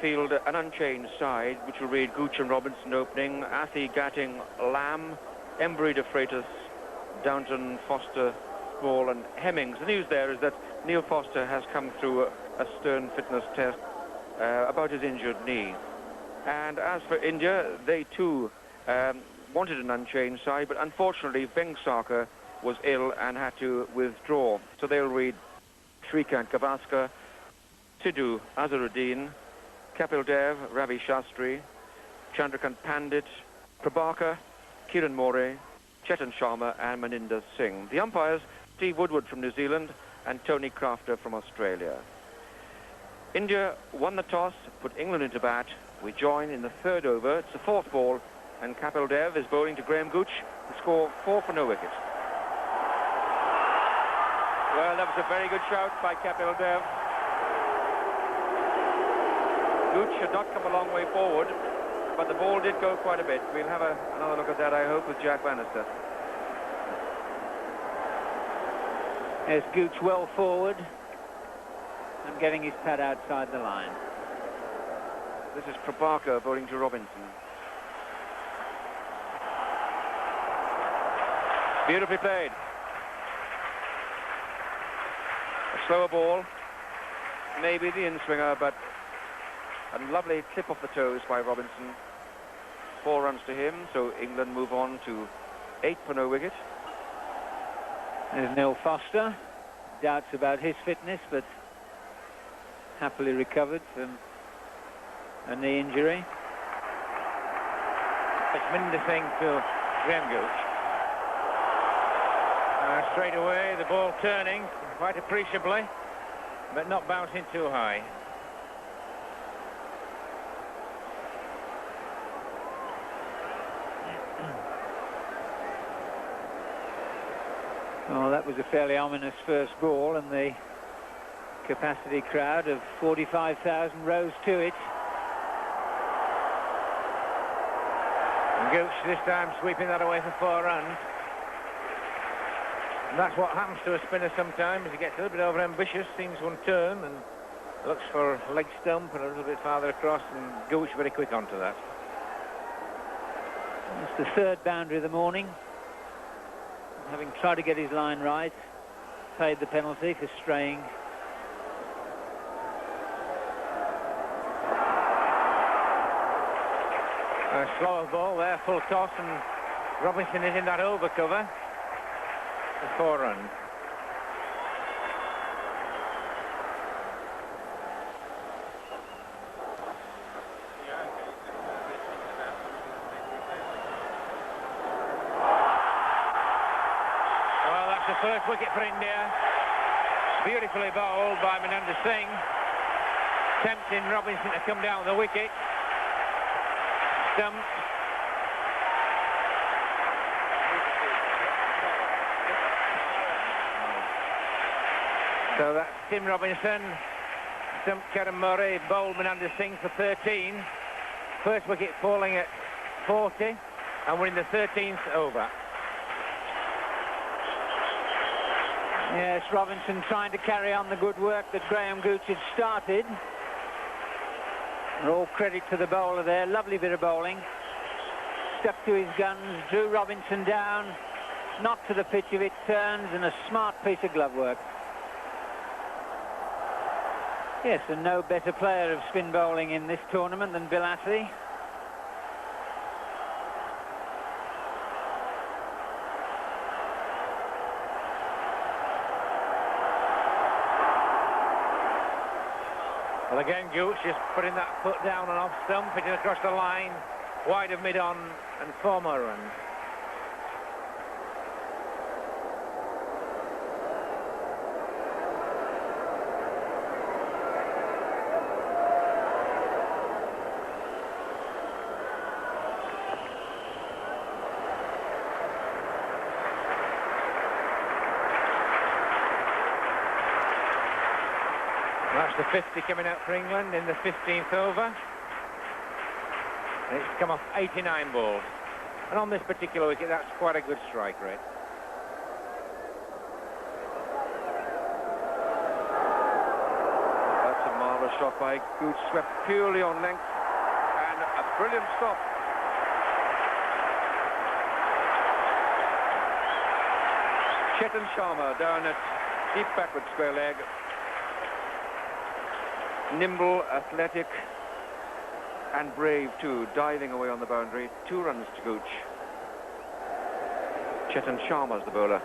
field an unchanged side, which will read Gooch and Robinson opening, Athey, Gatting, Lamb, Embry, De Freitas, Downton, Foster, Small and Hemmings. The news there is that Neil Foster has come through a stern fitness test about his injured knee. And as for India, they too wanted an unchanged side, but unfortunately Vengsarkar was ill and had to withdraw. So they'll read Shrikant Gavaskar, Sidhu Azharuddin, Kapil Dev, Ravi Shastri, Chandrakant Pandit, Prabhakar, Kiran More, Chetan Sharma and Maninder Singh. The umpires, Steve Woodward from New Zealand and Tony Crafter from Australia. India won the toss, put England into bat. We join in the third over. It's the fourth ball, and Kapil Dev is bowling to Graham Gooch. The score 4 for no wicket. Well, that was a very good shout by Kapil Dev. Gooch had not come a long way forward, but the ball did go quite a bit. We'll have another look at that, I hope, with Jack Bannister. There's Gooch well forward and getting his pad outside the line. This is Prabhakar bowling to Robinson. Beautifully played. A slower ball, maybe the in-swinger, but a lovely clip off the toes by Robinson. 4 runs to him, so England move on to 8 for no wicket. There's Neil Foster. Doubts about his fitness, but happily recovered from a knee injury. It's Maninder Singh to Graham Gooch. Straight away, the ball turning quite appreciably, but not bouncing too high. Well, that was a fairly ominous first ball, and the capacity crowd of 45,000 rose to it. And Gooch this time sweeping that away for 4 runs. And that's what happens to a spinner sometimes. He gets a little bit over-ambitious, seems one turn, and looks for a leg stump and a little bit farther across, and Gooch very quick onto that. It's the third boundary of the morning. Having tried to get his line right, paid the penalty for straying. A slower ball there, full toss, and Robinson is in that over cover for 4 runs. The first wicket for India, beautifully bowled by Maninder Singh, tempting Robinson to come down the wicket. Stumped. So that's Tim Robinson, stumped Karen Murray, bowled Maninder Singh for 13. First wicket falling at 40, and we're in the 13th over. Yes, Robinson trying to carry on the good work that Graham Gooch had started. And all credit to the bowler there, lovely bit of bowling. Stuck to his guns, drew Robinson down, not to the pitch of it, turns, and a smart piece of glove work. Yes, and no better player of spin bowling in this tournament than Bill Athey. Well, again, Gooch is putting that foot down and off stump, hitting across the line, wide of mid-on, and 4 more runs. That's the 50 coming out for England in the 15th over. And it's come off 89 balls. And on this particular wicket, that's quite a good strike rate. That's a marvellous marvellous shot by Gooch, swept purely on length, and a brilliant stop. Chetan Sharma down at deep backward square leg. Nimble, athletic, and brave too, diving away on the boundary. 2 runs to Gooch. Chetan Sharma's the bowler.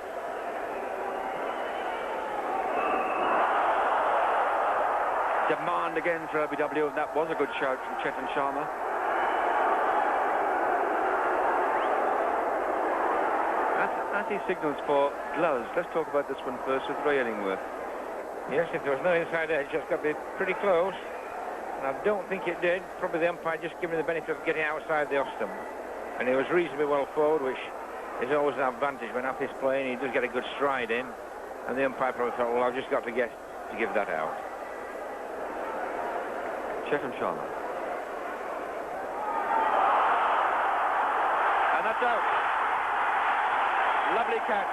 Demand again for LBW. That was a good shout from Chetan Sharma. As he signals for gloves, let's talk about this one first with Ray Illingworth. Yes, if there was no inside edge, that's got to be pretty close. And I don't think it did. Probably the umpire just giving the benefit of getting outside the off stump. And he was reasonably well forward, which is always an advantage when Athie's playing. He does get a good stride in. And the umpire probably thought, well, I've just got to give that out. Chetan Sharma. And that's out. Lovely catch.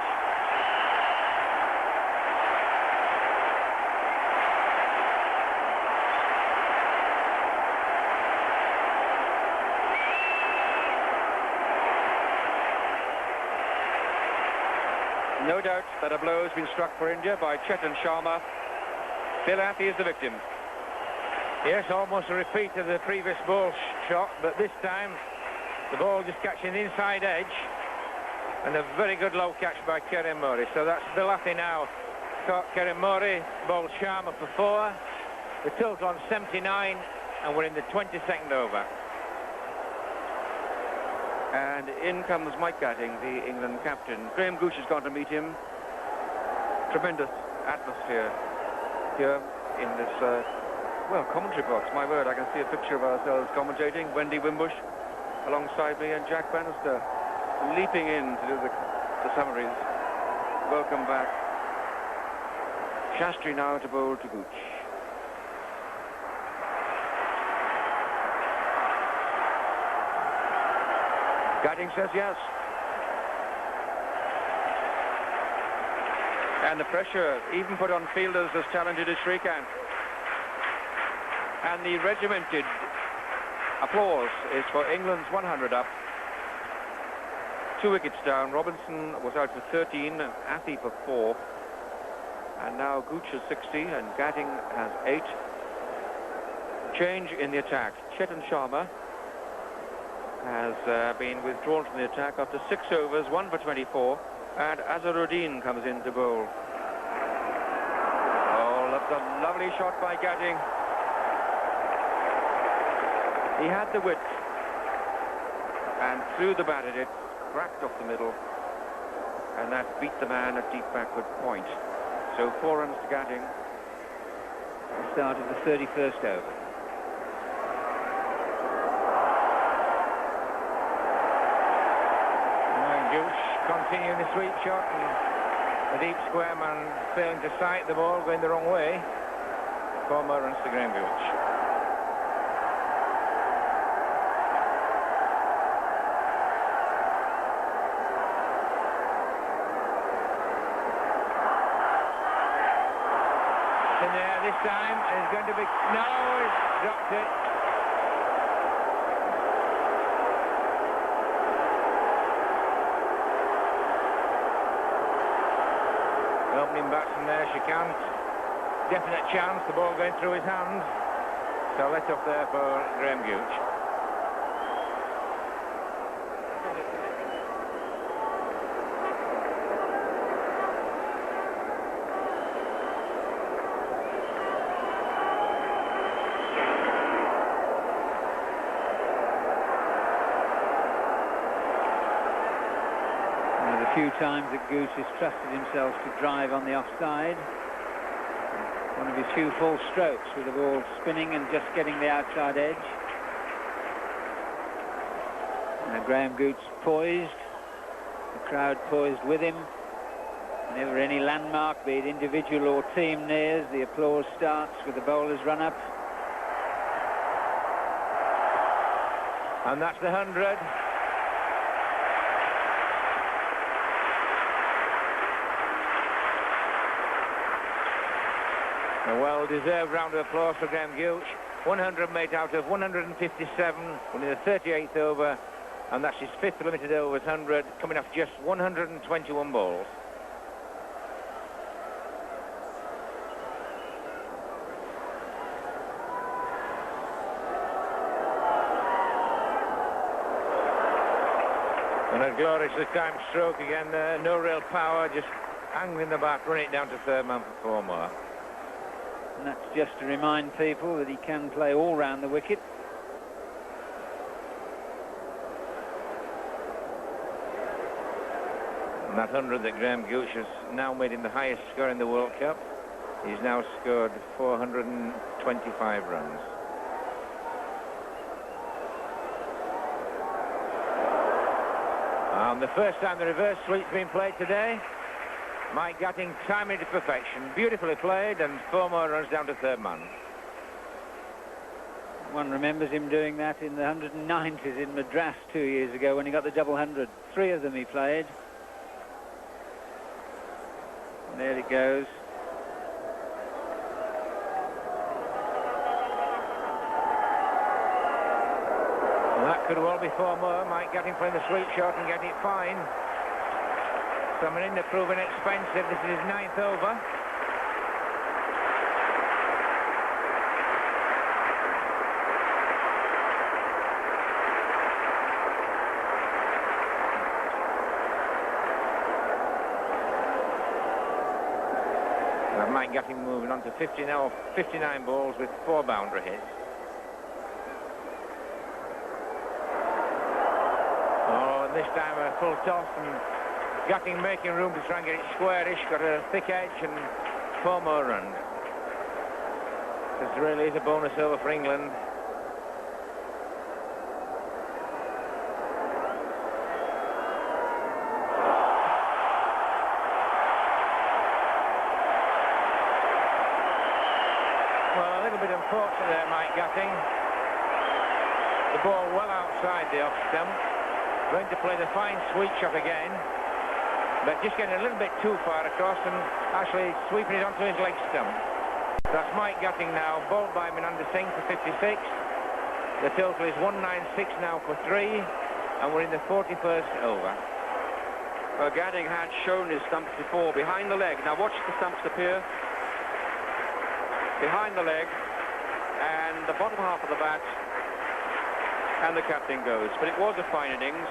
No doubt that a blow has been struck for India by Chetan Sharma. Bill Athie is the victim. Yes, almost a repeat of the previous ball shot, but this time the ball just catching the inside edge, and a very good low catch by Kerem Murray. So that's Bill Athie now. Caught Kerem Murray, bowled Sharma for 4. The tilt on 79, and we're in the 22nd over. And in comes Mike Gatting, the England captain. Graham Gooch has gone to meet him. Tremendous atmosphere here in this, well, commentary box. My word, I can see a picture of ourselves commentating. Wendy Wimbush alongside me, and Jack Bannister leaping in to do the summaries. Welcome back. Shastri now to bowl to Gooch. Gatting says yes. And the pressure even put on fielders as talented as Shrikant. And the regimented applause is for England's 100 up. 2 wickets down. Robinson was out for 13 and Athie for 4. And now Gooch has 60 and Gatting has 8. Change in the attack. Chetan Sharma has been withdrawn from the attack after 6 overs, 1 for 24, and Azharuddin comes in to bowl. Oh, that's a lovely shot by Gatting. He had the width and threw the bat at it, cracked off the middle, and that beat the man at deep backward point. So 4 runs to Gatting. The start of the 31st over. Continuing the sweep shot, and the deep square man failing to sight the ball, going the wrong way. 4 more runs to Graham Gooch. In there this time, and it's going to be... No, he's dropped it. Opening batsman there, Shrikant. Definite chance, the ball going through his hands. So let off there for Graham Gooch. Few times that Gooch has trusted himself to drive on the offside. One of his few false strokes with the ball spinning and just getting the outside edge. Now Graham Gooch poised, the crowd poised with him. Whenever any landmark, be it individual or team, nears, the applause starts with the bowler's run up. And that's the 100. A well-deserved round of applause for Graham Gooch. 100 made out of 157, winning the 38th over, and that's his 5th limited overs 100, coming off just 121 balls. And a gloriously timed stroke again there, no real power, just angling the bat, running it down to third man for 4 more. And that's just to remind people that he can play all round the wicket. And that 100 that Graham Gooch has now made him the highest score in the World Cup. He's now scored 425 runs. And the first time the reverse sweep's been played today. Mike Gatting timing to perfection. Beautifully played, and 4 more runs down to third man. One remembers him doing that in the 190s in Madras 2 years ago when he got the double 100. 3 of them he played. And there it goes. Well, that could well be 4 more. Mike Gatting playing the sweep shot and getting it fine. Coming in to proving expensive. This is his 9th over. Mike Gatting moving on to 50 now, 59 balls with 4 boundary hits. Oh, and this time a full toss, and Gatting making room to try and get it squarish, got a thick edge, and 4 more runs. This really is a bonus over for England. Well, a little bit unfortunate there, Mike Gatting. The ball well outside the off stump. Going to play the fine sweep shot again, but just getting a little bit too far across and actually sweeping it onto his leg stump. That's Mike Gatting now, bowled by Mohammed Azharuddin for 56. The total is 196 now for 3, and we're in the 41st over. Well, Gatting had shown his stumps before, behind the leg. Now watch the stumps appear. Behind the leg, and the bottom half of the bat, and the captain goes. But it was a fine innings,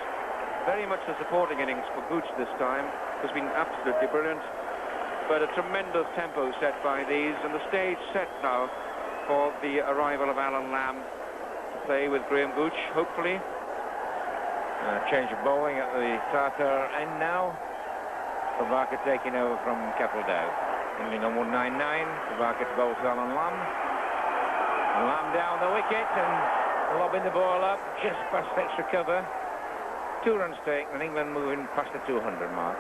very much a supporting innings for Gooch this time. It's been absolutely brilliant, but a tremendous tempo set by these, and the stage set now for the arrival of Alan Lamb to play with Graham Gooch, hopefully. Change of bowling at the Tartar end now. Kabaka taking over from Kapil Dev. Ending on 199, Kabaka to bowl to Alan Lamb. And Lamb down the wicket and lobbing the ball up just past extra cover. 2 runs taken, and England moving past the 200 mark.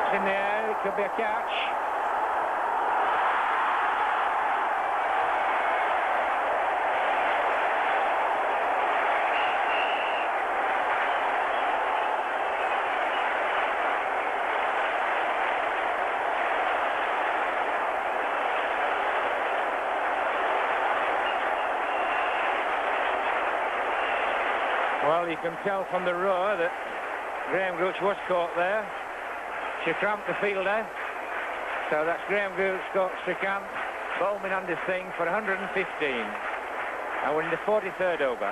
It's in the air, it could be a catch. Well, you can tell from the roar that Graham Gooch was caught there. Shrikant the fielder. So that's Graham Gooch got Shrikant, Bowman under Singh for 115. And we're in the 43rd over.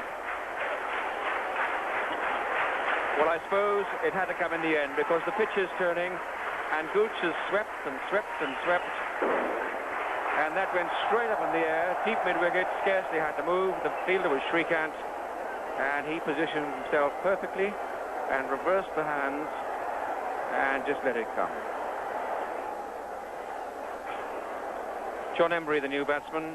Well, I suppose it had to come in the end, because the pitch is turning, and Gooch has swept and swept and swept. And that went straight up in the air, deep mid-wicket, scarcely had to move. The fielder was Shrikant, and he positioned himself perfectly and reversed the hands and just let it come. John Embury, the new batsman,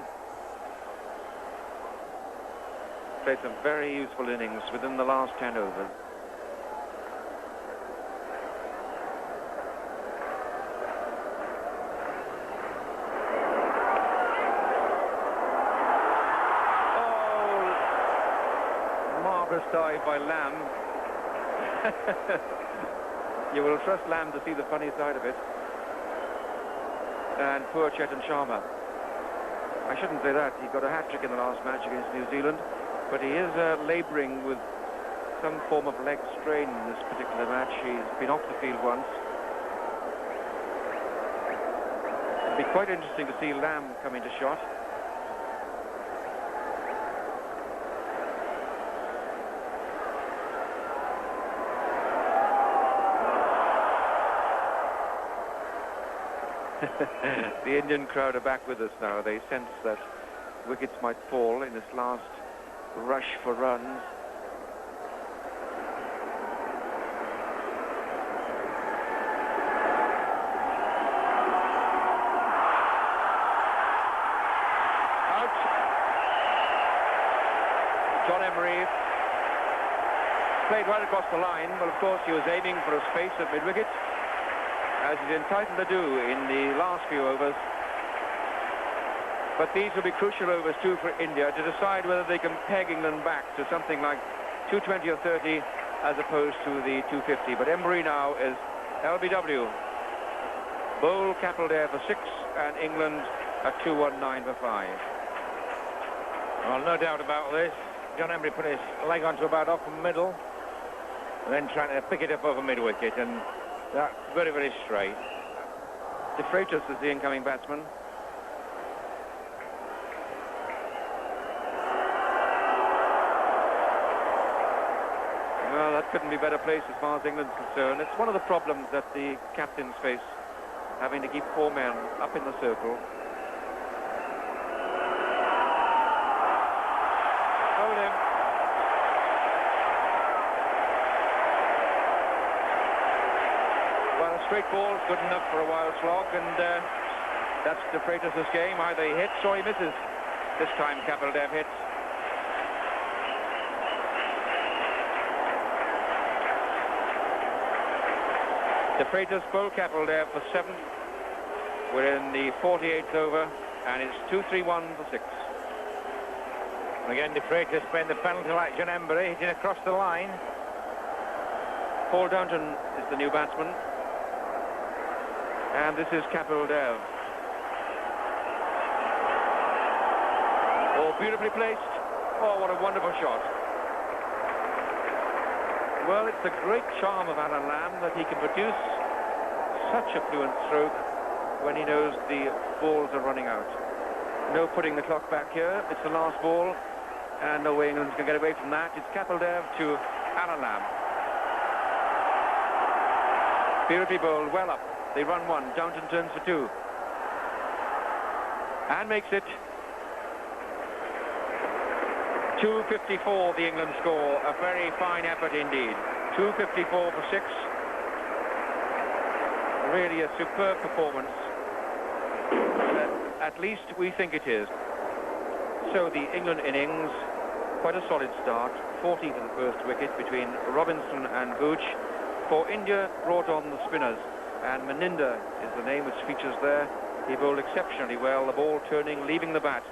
played some very useful innings within the last 10 overs. marvellous dive by Lamb. You will trust Lamb to see the funny side of it. And poor Chetan Sharma. I shouldn't say that. He got a hat-trick in the last match against New Zealand, but he is labouring with some form of leg strain in this particular match. He's been off the field once. It'll be quite interesting to see Lamb come into shot. The Indian crowd are back with us now. They sense that wickets might fall in this last rush for runs. Out. John Emery played right across the line. Well, of course, he was aiming for a space at mid-wicket, as he's entitled to do in the last few overs. But these will be crucial overs too for India to decide whether they can peg England back to something like 220 or 30 as opposed to the 250. But Emery now is LBW. Bowl Kapil Dev for 6 and England at 219 for 5. Well, no doubt about this. John Emery put his leg onto about off the middle and then trying to pick it up over mid-wicket, and that's very, very straight. De Freitas is the incoming batsman. Well, that couldn't be better placed as far as England's concerned. It's one of the problems that the captains face, having to keep 4 men up in the circle. Hold him. Well, a straight ball is good enough for a wild slog, and that's De Freitas' game. Either he hits or he misses. This time Kapil Dev hits. De Freitas bowl Kapil Dev for 7. We're in the 48th over, and it's 2-3-1 for 6. Again, De Freitas playing the penalty like John Emery, hitting across the line. Paul Downton is the new batsman, and this is Kapil Dev. Oh, beautifully placed. Oh, what a wonderful shot. Well, it's the great charm of Alan Lamb that he can produce such a fluent stroke when he knows the balls are running out. No putting the clock back here. It's the last ball, and no way England's going to get away from that. It's Kapil Dev to Alan Lamb. Beautifully bowled, well up. They run 1. Downton turns for 2. And makes it 254, the England score. A very fine effort indeed. 254 for 6. Really a superb performance. At least we think it is. So the England innings, quite a solid start. 40 to the first wicket between Robinson and Gooch. For India, brought on the spinners. And Meninda is the name which features there. He bowled exceptionally well, the ball turning, leaving the bat.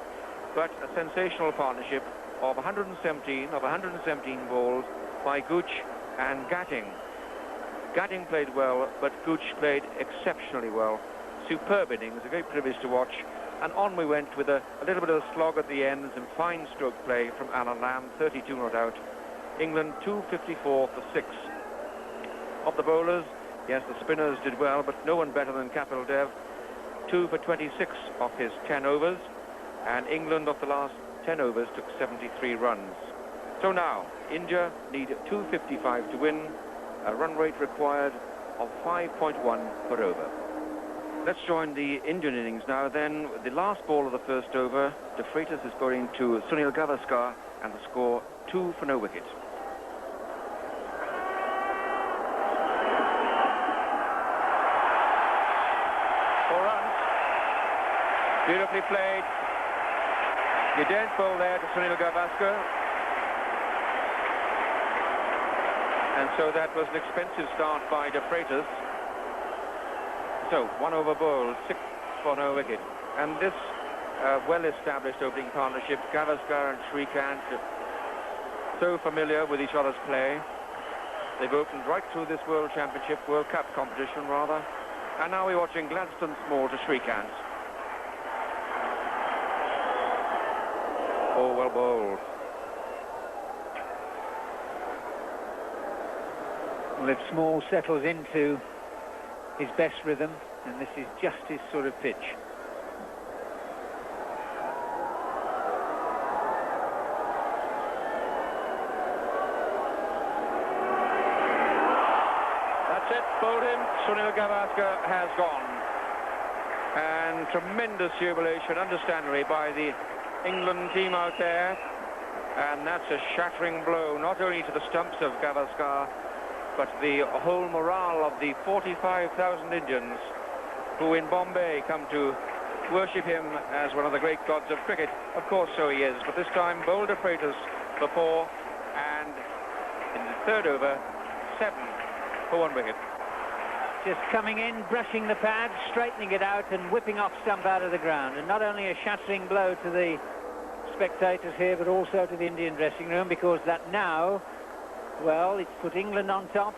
But a sensational partnership of 117 balls by Gooch and Gatting. Gatting played well, but Gooch played exceptionally well. Superb innings, a great privilege to watch. And on we went with a little bit of a slog at the ends and fine stroke play from Alan Lamb, 32 not out. England 254 for 6. Of the bowlers, yes, the spinners did well, but no one better than Kapil Dev. 2 for 26 off his 10 overs, and England of the last 10 overs took 73 runs. So now, India need 255 to win, a run rate required of 5.1 per over. Let's join the Indian innings now then. The last ball of the first over, De Freitas is bowling to Sunil Gavaskar, and the score 2 for no wicket. Beautifully played. You daren't bowl there to Sunil Gavaskar. And so that was an expensive start by De Freitas. So, 1 over bowled, 6 for no wicket. And this well-established opening partnership, Gavaskar and Shrikant, so familiar with each other's play. They've opened right through this World Championship, World Cup competition rather. And now we're watching Gladstone Small to Shrikant. Oh, well bowled. Well, if Small settles into his best rhythm, and this is just his sort of pitch. Bowled him. Sunil Gavaskar has gone. And tremendous jubilation, understandably, by the England team out there. And that's a shattering blow, not only to the stumps of Gavaskar, but the whole morale of the 45,000 Indians who in Bombay come to worship him as one of the great gods of cricket. Of course, so he is. But this time, bowled de Freitas for 4, and in the third over, 7 for 1 wicket. Just coming in, brushing the pad, straightening it out and whipping off stump out of the ground. And not only a shattering blow to the spectators here, but also to the Indian dressing room, because that now, well, it's put England on top.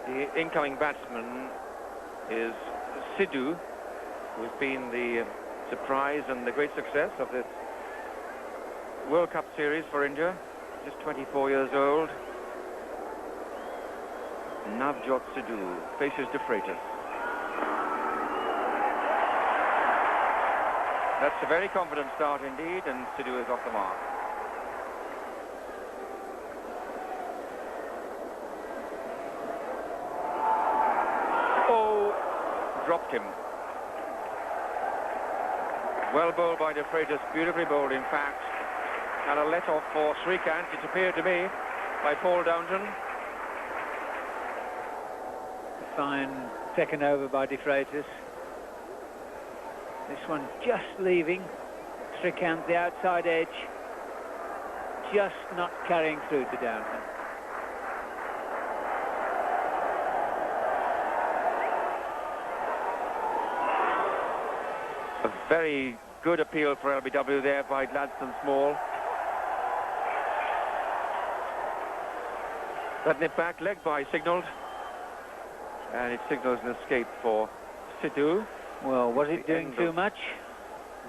The incoming batsman is Sidhu, who's been the surprise and the great success of this World Cup series for India. Just 24 years old. Navjot Sidhu faces de Freitas. That's a very confident start indeed, and Sidhu is off the mark. Oh, dropped him. Well bowled by de Freitas, beautifully bowled in fact, and a let-off for Shrikant, it appeared to me, by Paul Downton. Fine second over by de Freitas. This one just leaving Shrikant, the outside edge, just not carrying through to Downton. A very good appeal for LBW there by Gladstone Small. That nip back, leg by signalled. And it signals an escape for Sidhu. Well, was it doing too much?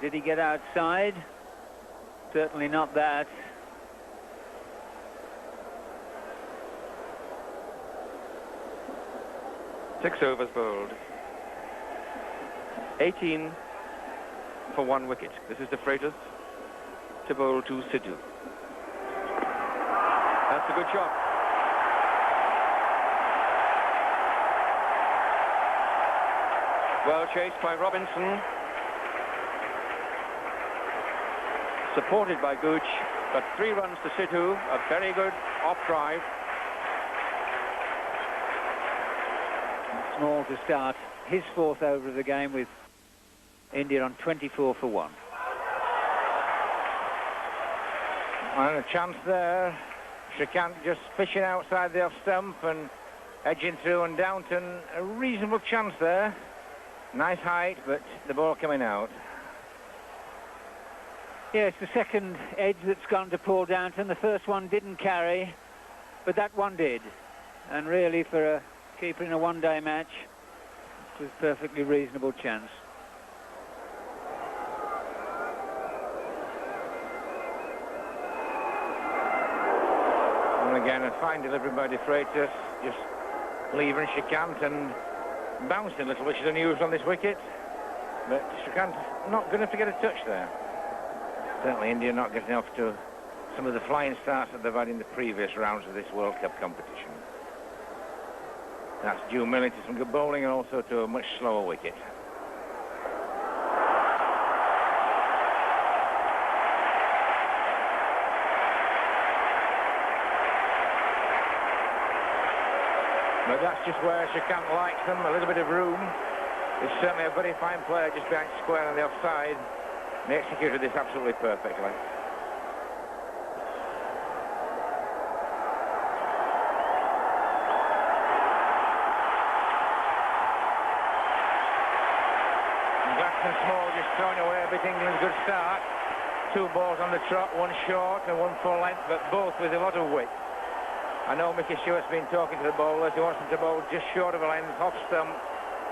Did he get outside? Certainly not that. Six overs bowled. 18 for 1 wicket. This is de Freitas to bowl to Sidhu. That's a good shot. Well chased by Robinson. Supported by Gooch, but 3 runs to Sidhu. A very good off drive. Small to start his 4th over of the game with India on 24 for 1. And a chance there. Shrikant just fishing outside the off stump and edging through, and Downton a reasonable chance there. Nice height, but the ball coming out. Yeah, it's the second edge that's gone to Paul Downton. The first one didn't carry, but that one did. And really, for a keeper in a one-day match, it was a perfectly reasonable chance. And again, a fine delivery by de Freitas, just leaving Shrikant and bouncing a little, which is unusual on this wicket. But Shrikant not good enough to get a touch there. Certainly India not getting off to some of the flying starts that they've had in the previous rounds of this World Cup competition. That's due mainly to some good bowling and also to a much slower wicket. But that's just where Shrikant likes them, a little bit of room. He's certainly a very fine player just behind square on the offside. And he executed this absolutely perfectly. And Gladstone Small just throwing away a bit England's good start. two balls on the trot, one short and one full length, but both with a lot of width. I know Mickey Stewart's been talking to the bowlers. He wants them to bowl just short of a length, off stump.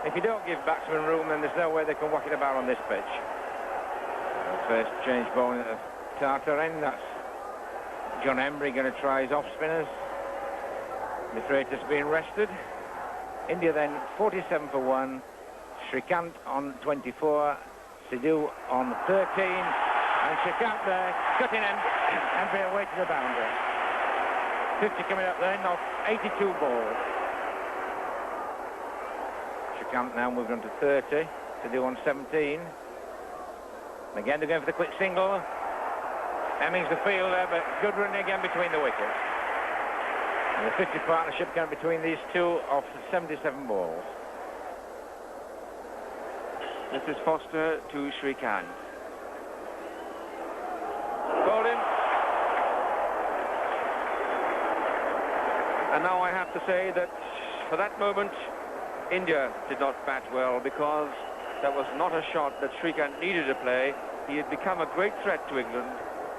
If you don't give batsmen room, then there's no way they can whack it about on this pitch. First change bowling at the Tartar end. That's John Embry going to try his off-spinners. The Freitas being rested. India then 47 for 1. Shrikant on 24. Sidhu on 13. And Shrikant there, cutting him. Embry away to the boundary. 50 coming up then off 82 balls. Shrikant now moved on to 30. Sidhu on 17. Again they're going for the quick single. Hemmings the fielder, but good running again between the wickets. And the 50 partnership going between these two off 77 balls. This is Foster to Shrikant. Bowled him. And now I have to say that for that moment, India did not bat well, because that was not a shot that Shrikant needed to play. He had become a great threat to England,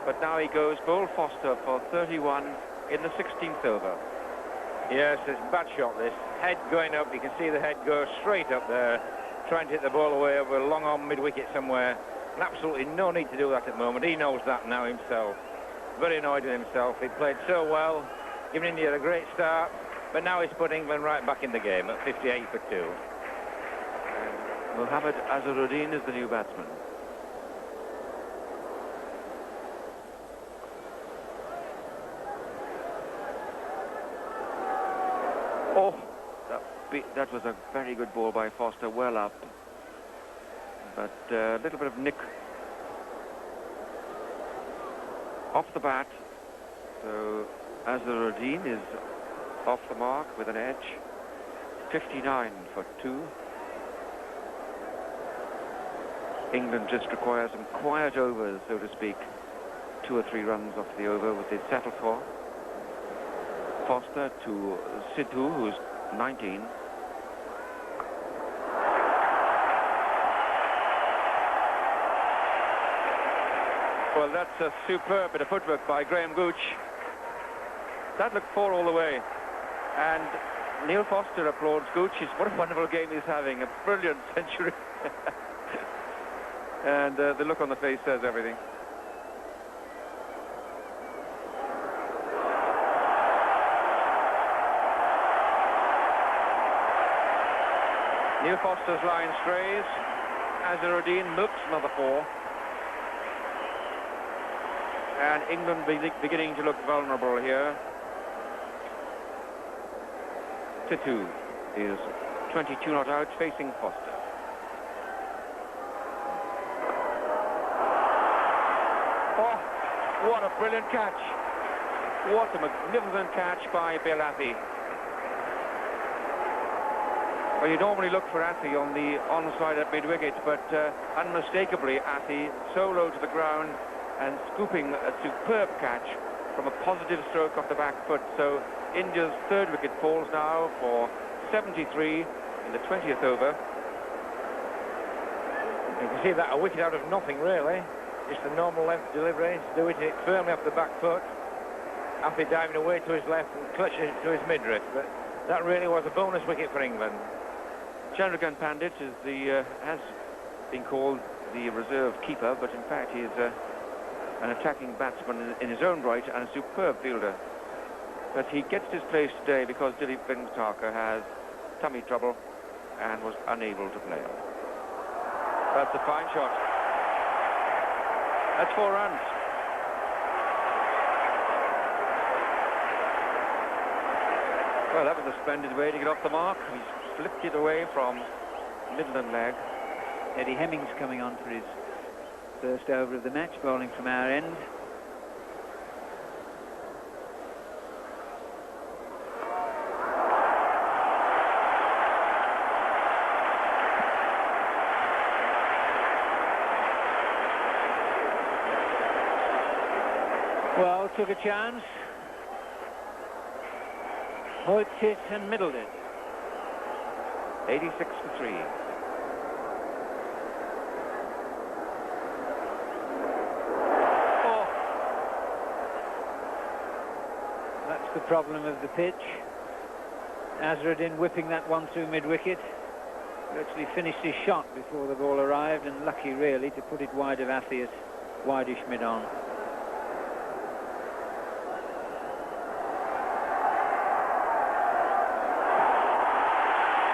but now he goes bowl Foster for 31 in the 16th over. Yes, it's a bad shot this. Head going up, you can see the head go straight up there, trying to hit the ball away over a long on mid-wicket somewhere. And absolutely no need to do that at the moment. He knows that now himself. Very annoyed with himself. He played so well, giving India a great start, but now he's put England right back in the game at 58 for 2. Mohammed Azharuddin is the new batsman. Oh, that was a very good ball by Foster, well up. But a little bit of nick off the bat. So Azharuddin is off the mark with an edge. 59 for 2. England just requires some quiet overs, so to speak. 2 or 3 runs off the over, which they settle for. Foster to Sidhu, who's 19. Well, that's a superb bit of footwork by Graham Gooch. That looked 4 all the way. And Neil Foster applauds Gooch. What a wonderful game he's having. A brilliant century. And the look on the face says everything. Neil Foster's line strays. Azharuddin milks another 4. And England beginning to look vulnerable here. Sidhu is 22 not out, facing Foster. Oh, what a brilliant catch. What a magnificent catch by Bill Athey. Well, you normally look for Athey on the onside at mid-wicket, but unmistakably Athey so low to the ground and scooping a superb catch from a positive stroke off the back foot. So India's 3rd wicket falls now for 73 in the 20th over. You can see that a wicket out of nothing, really. Just a normal length delivery. Doing it firmly off the back foot. Athey diving away to his left and clutching it to his midriff. But that really was a bonus wicket for England. Chandrakant Pandit is has been called the reserve keeper, but in fact he is an attacking batsman in his own right and a superb fielder. But he gets his place today because Dilip Venkatakar has tummy trouble and was unable to play. That's a fine shot. That's 4 runs. Well, that was a splendid way to get off the mark. He's flipped it away from Midland leg. Eddie Hemmings coming on for his first over of the match, bowling from our end. Well, took a chance. Hooked it and middled it. 86 for 3. the problem of the pitch. Azharuddin whipping that one through mid-wicket. Virtually finished his shot before the ball arrived, and lucky really to put it wide of Athi at wideish mid-on.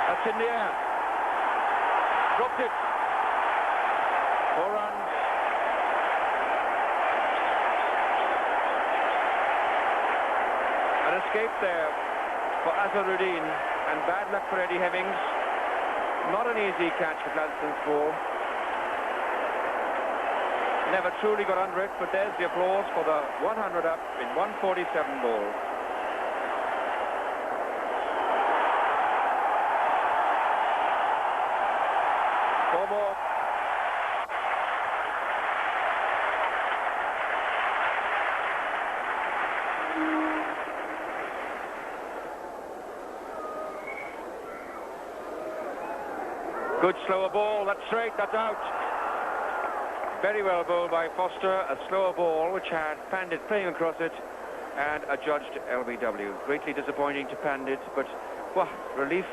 That's in the air. Dropped it. 4 runs. An escape there for Azharuddin, and bad luck for Eddie Hemmings. Not an easy catch for Gladstone's ball. Never truly got under it, but there's the applause for the 100 up in 147 ball. Four more. Good slower ball, that's straight, that's out. Very well bowled by Foster, a slower ball which had Pandit playing across it and adjudged LBW. Greatly disappointing to Pandit, but wow, relief.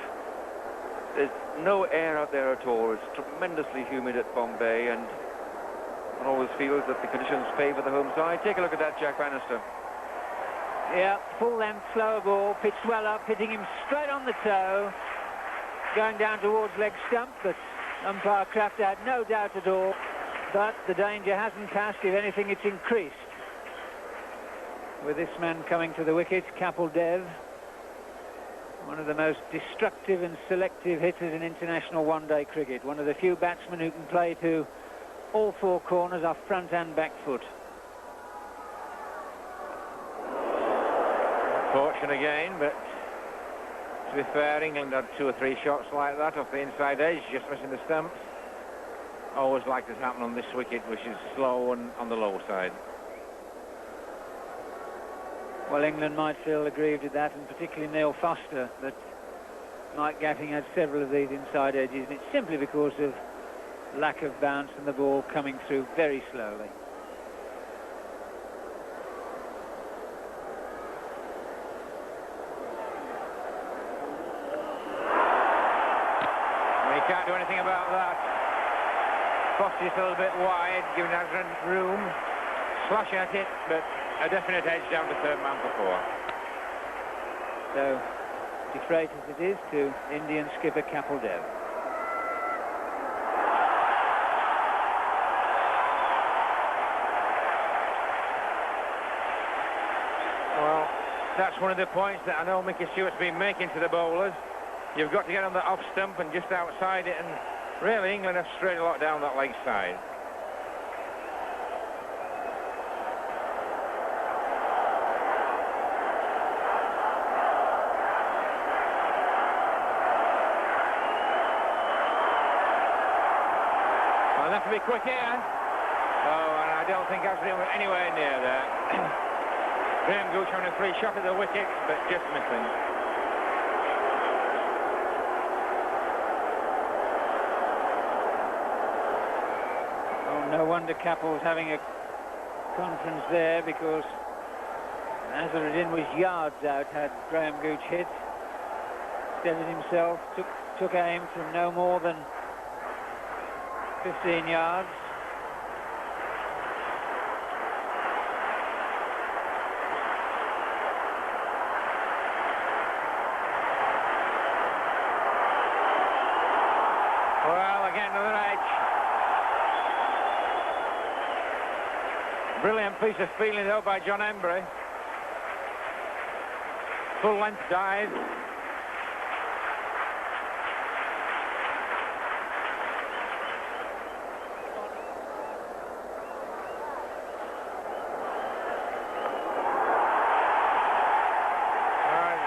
There's no air out there at all. It's tremendously humid at Bombay, and one always feels that the conditions favour the home side. Take a look at that, Jack Bannister. Yeah, full length, slower ball, pitched well up, hitting him straight on the toe. Going down towards leg stump, but umpire Kraft had no doubt at all. But the danger hasn't passed. If anything, it's increased. With this man coming to the wicket, Kapil Dev, one of the most destructive and selective hitters in international one-day cricket. One of the few batsmen who can play to all 4 corners off front and back foot. Fortune again, but to be fair, England had 2 or 3 shots like that off the inside edge, just missing the stumps. Always like this happen on this wicket, which is slow and on the low side. Well, England might feel aggrieved at that, and particularly Neil Foster, that Mike Gatting had several of these inside edges, and it's simply because of lack of bounce and the ball coming through very slowly. Can't do anything about that. Foster's a little bit wide, giving Azharuddin room. Slash at it, but a definite edge down to 3rd man for 4. So, defrayed as it is to Indian skipper Kapil Dev. Well, that's one of the points that I know Mickey Stewart's been making to the bowlers. You've got to get on the off stump and just outside it, and really England have strayed a lot down that leg side. Well, enough to be quick here. Oh, and I don't think Azharuddin was anywhere near there. Gooch having a free shot at the wicket, but just missing. No wonder Kapil's having a conference there, because Azharuddin was yards out had Graham Gooch hit. Steadied himself, took aim from no more than 15 yards. Well, again, another edge. Brilliant piece of fielding though by John Embry. Full length dive. He's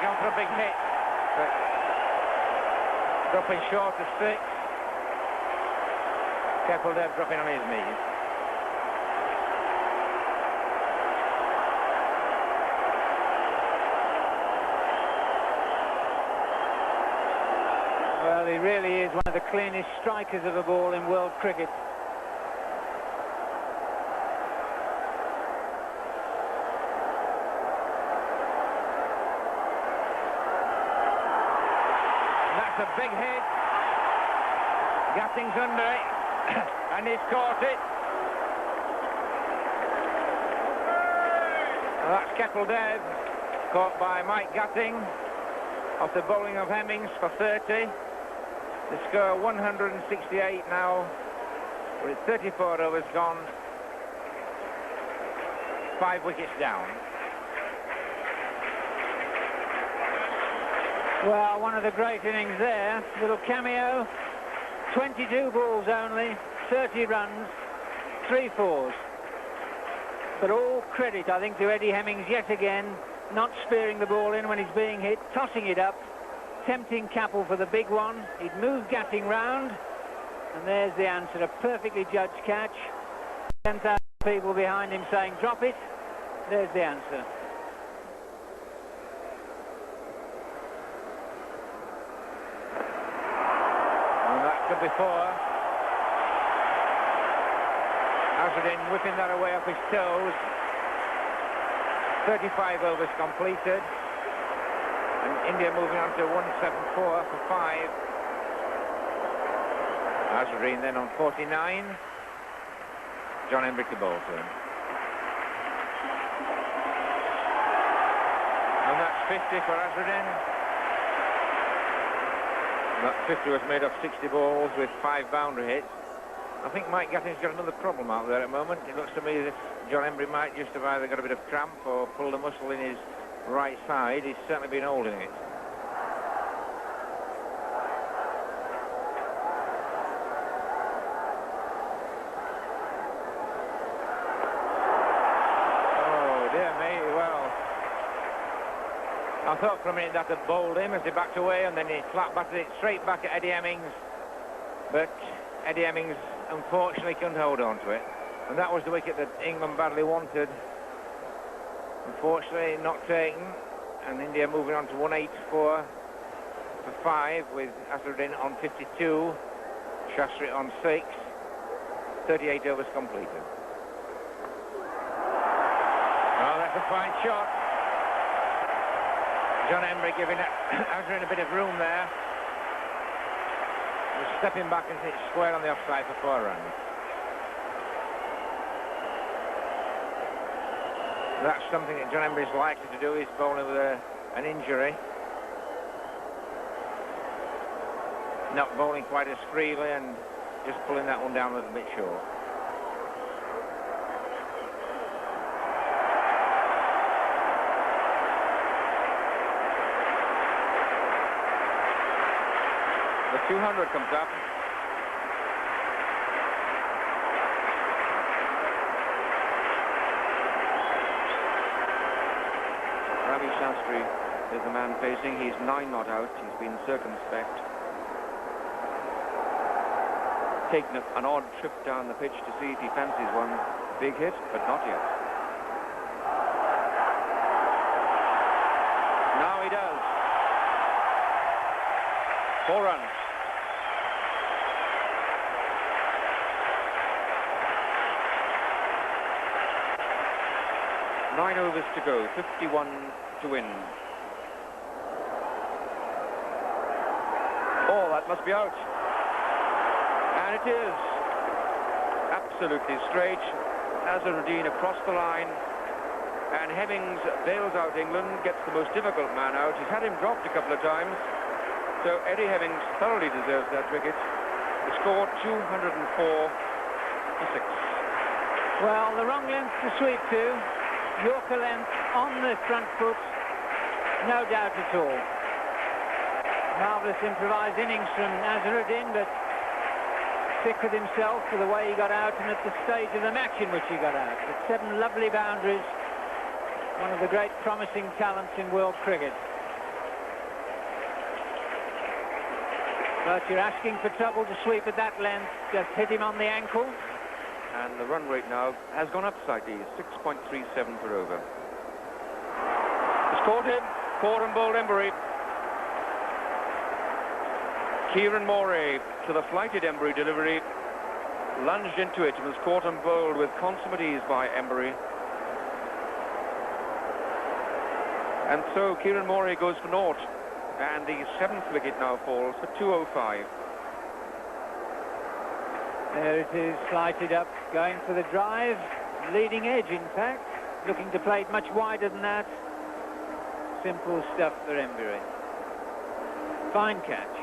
gone for a big hit, but dropping short of 6. Kapil Dev dropping on his knees. Well, he really is one of the cleanest strikers of a ball in world cricket. a big hit. Gatting's under it, and he's caught it. And that's Kapil Dev, caught by Mike Gatting, off the bowling of Hemmings for 30. The score 168 now, with 34 overs gone, 5 wickets down. Well, one of the great innings there, little cameo, 22 balls only, 30 runs, 3 fours. But all credit, I think, to Eddie Hemmings yet again, not spearing the ball in when he's being hit, tossing it up, tempting Kapil for the big one. He'd moved Gatting round, and there's the answer, a perfectly judged catch. 10,000 people behind him saying, drop it. There's the answer. And that could be 4. Azharuddin whipping that away off his toes. 35 overs completed. And India moving on to 174 for 5. Azharuddin then on 49. John Embry to bowl to him. And that's 50 for Azharuddin. That 50 was made of 60 balls with 5 boundary hits. I think Mike Gatting's got another problem out there at the moment. It looks to me as if John Embry might just have either got a bit of cramp or pulled a muscle in his right side. He's certainly been holding it. Oh, dear me, well. I thought for a minute that had bowled him as he backed away, and then he flat batted it straight back at Eddie Hemmings. But Eddie Hemmings unfortunately couldn't hold on to it, and that was the wicket that England badly wanted. Unfortunately not taken, and India moving on to 184 for 5 with Azharuddin on 52, Shastri on 6, 38 overs completed. Oh, that's a fine shot. John Embry giving Azharuddin a bit of room there. Stepping back and hit square on the offside for 4 runs. That's something that John Embry is likely to do. He's bowling with an injury. Not bowling quite as freely and just pulling that one down a little bit short. The 200 comes up. Ravi Shastri is the man facing. He's 9 not out. He's been circumspect. Taken an odd trip down the pitch to see if he fancies one big hit, but not yet. Now he does. 4 runs. Nine overs to go, 51 to win. Oh, that must be out. And it is. Absolutely straight. Azharuddin across the line. And Hemmings bails out England, gets the most difficult man out. He's had him dropped a couple of times. So Eddie Hemmings thoroughly deserves that wicket. The score 204 to 6. Well, the wrong length to sweep to. Yorker length on the front foot, no doubt at all. Marvellous improvised innings from Azharuddin, but sick with himself for the way he got out and at the stage of the match in which he got out. But 7 lovely boundaries, one of the great promising talents in world cricket. But you're asking for trouble to sweep at that length, just hit him on the ankle. And the run rate now has gone up slightly, 6.37 per over. He's caught him, caught and bowled Embry. Kieran Morey to the flighted Embry delivery, lunged into it and was caught and bowled with consummate ease by Embry. And so Kieran Morey goes for naught. And the 7th wicket now falls for 205. There it is, slighted up, going for the drive. Leading edge, in fact. Looking to play it much wider than that. Simple stuff for Embury. Fine catch.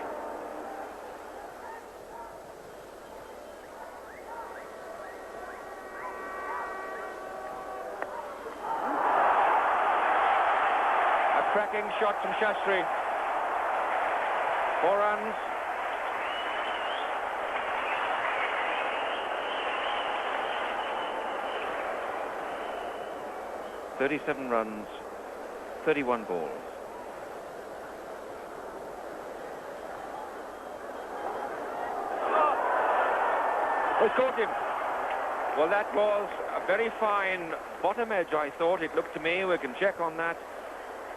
A cracking shot from Shastri. 4 runs. "37 runs, 31 balls. It's caught him. Well, that was a very fine bottom edge, I thought. It looked to me, we can check on that.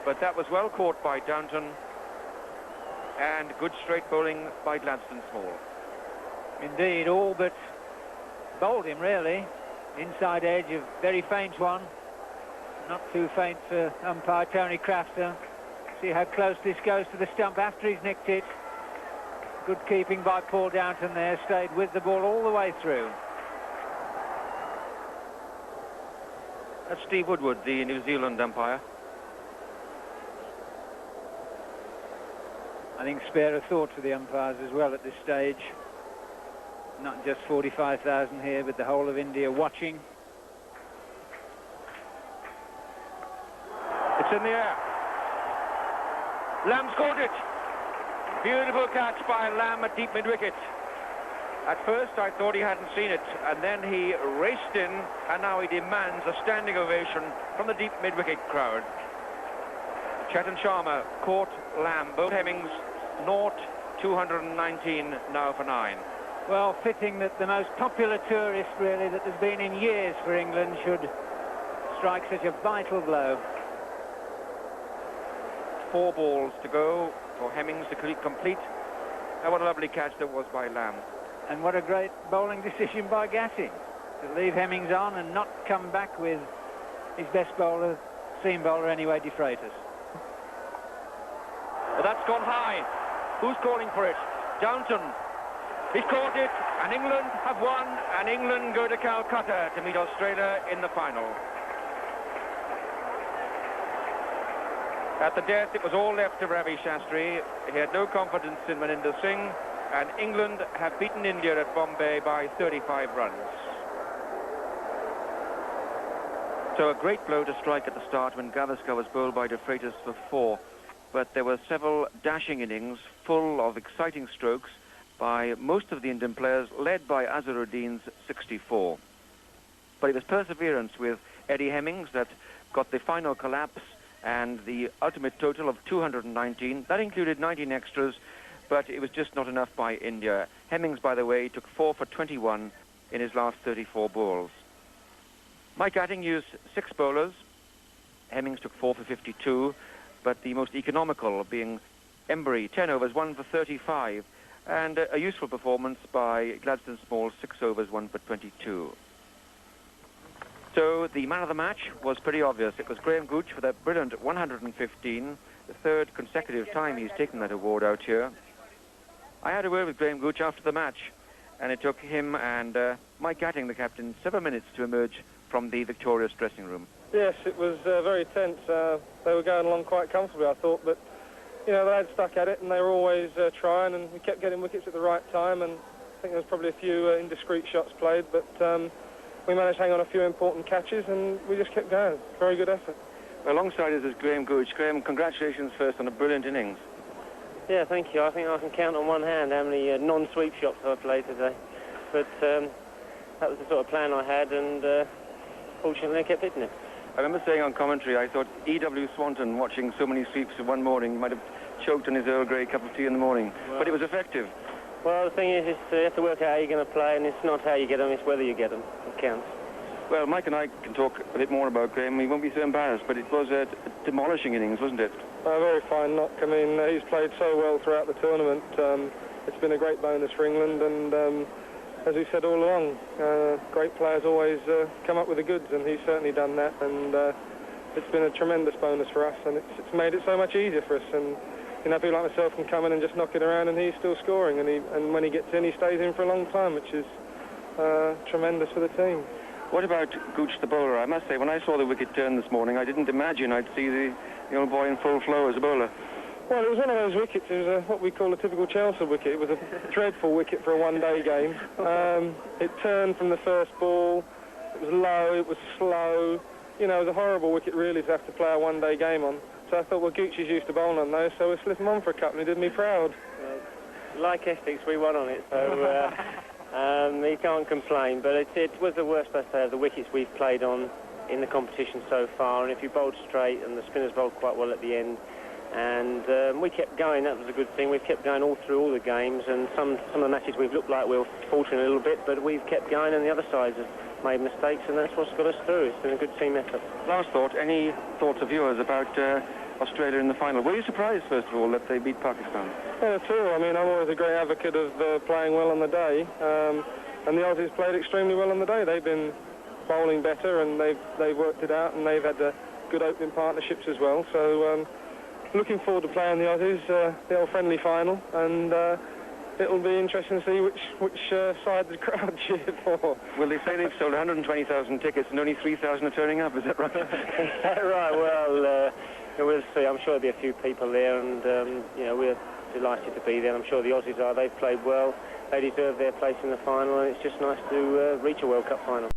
But that was well caught by Downton. And good straight bowling by Gladstone Small. Indeed, all but bowled him, really. Inside edge, a very faint one. Not too faint for umpire Tony Crafter. See how close this goes to the stump after he's nicked it. Good keeping by Paul Downton there, stayed with the ball all the way through. That's Steve Woodward, the New Zealand umpire. I think spare a thought for the umpires as well at this stage. Not just 45,000 here, but the whole of India watching. It's in the air. Lamb scored it. Beautiful catch by Lamb at deep mid-wicket. At first I thought he hadn't seen it, and then he raced in, and now he demands a standing ovation from the deep mid-wicket crowd. Chetan Sharma caught Lamb. Both Hemmings, 219 now for 9. Well, fitting that the most popular tourist, really, that there's been in years for England should strike such a vital blow. 4 balls to go for Hemmings to complete. And what a lovely catch that was by Lamb. And what a great bowling decision by Gatting to leave Hemmings on and not come back with his best bowler, seam bowler anyway, De Freitas. Well, that's gone high. Who's calling for it? Downton. He's caught it, and England have won, and England go to Calcutta to meet Australia in the final. At the death, it was all left to Ravi Shastri. He had no confidence in Maninder Singh, and England have beaten India at Bombay by 35 runs. So a great blow to strike at the start when Gavaskar was bowled by De Freitas for 4. But there were several dashing innings full of exciting strokes by most of the Indian players, led by Azharuddin's 64. But it was perseverance with Eddie Hemmings that got the final collapse and the ultimate total of 219. That included 19 extras, but it was just not enough by India. Hemmings, by the way, took 4 for 21 in his last 34 balls. Mike Gatting used 6 bowlers. Hemmings took 4 for 52, but the most economical being Embury, 10 overs, 1 for 35, and a useful performance by Gladstone Small, 6 overs, 1 for 22. So the man of the match was pretty obvious. It was Graham Gooch with a brilliant 115, the 3rd consecutive time he's taken that award out here. I had a word with Graham Gooch after the match, and it took him and Mike Gatting, the captain, 7 minutes to emerge from the victorious dressing room. Yes, it was very tense. They were going along quite comfortably, I thought, but you know, they had stuck at it and they were always trying, and we kept getting wickets at the right time, and I think there was probably a few indiscreet shots played, but we managed to hang on a few important catches and we just kept going. Very good effort. Alongside us is Graham Gooch. Graham, congratulations first on a brilliant innings. Yeah, thank you. I think I can count on one hand how many non-sweep shots I played today. But that was the sort of plan I had, and fortunately I kept hitting it. I remember saying on commentary, I thought E.W. Swanton, watching so many sweeps in one morning, might have choked on his Earl Grey cup of tea in the morning. Well, but it was effective. Well, the thing is, you have to work out how you're going to play, and it's not how you get them, it's whether you get them. It counts. Well, Mike and I can talk a bit more about Graham. We won't be so embarrassed, but it was a demolishing innings, wasn't it? A very fine knock. I mean, he's played so well throughout the tournament. It's been a great bonus for England, and as we said all along, great players always come up with the goods, and he's certainly done that, and it's been a tremendous bonus for us, and it's made it so much easier for us, and you know, people like myself can come in and just knock it around, and he's still scoring, and when he gets in, he stays in for a long time, which is tremendous for the team. What about Gooch the bowler? I must say, when I saw the wicket turn this morning, I didn't imagine I'd see the old boy in full flow as a bowler. Well, it was one of those wickets. It was what we call a typical Chelsea wicket. It was a dreadful wicket for a one-day game. It turned from the first ball. It was low. It was slow. You know, it was a horrible wicket really to have to play a one-day game on. So I thought, well, Gooch is used to bowling on those, so we'll slip him on for a couple, and he did me proud. Like Essex, we won on it, so he can't complain. But it was the worst, I say, of the wickets we've played on in the competition so far. And if you bowled straight, and the spinners bowled quite well at the end, and we kept going, that was a good thing. We've kept going all through all the games, and some of the matches we've looked like we were faltering a little bit, but we've kept going, and the other sides have made mistakes, and that's what's got us through. It's been a good team effort. Last thought, any thoughts of yours about Australia in the final? Were you surprised, first of all, that they beat Pakistan? Yeah, too. I mean, I'm always a great advocate of playing well on the day, and the Aussies played extremely well on the day. They've been bowling better, and they've worked it out, and they've had good opening partnerships as well. So looking forward to playing the Aussies, the old friendly final, and it'll be interesting to see which side the crowd cheer for. Well, they say they've sold 120,000 tickets and only 3,000 are turning up. Is that right? Is that right? Well, we'll see. I'm sure there'll be a few people there, and you know, we're delighted to be there. I'm sure the Aussies are. They've played well. They deserve their place in the final, and it's just nice to reach a World Cup final.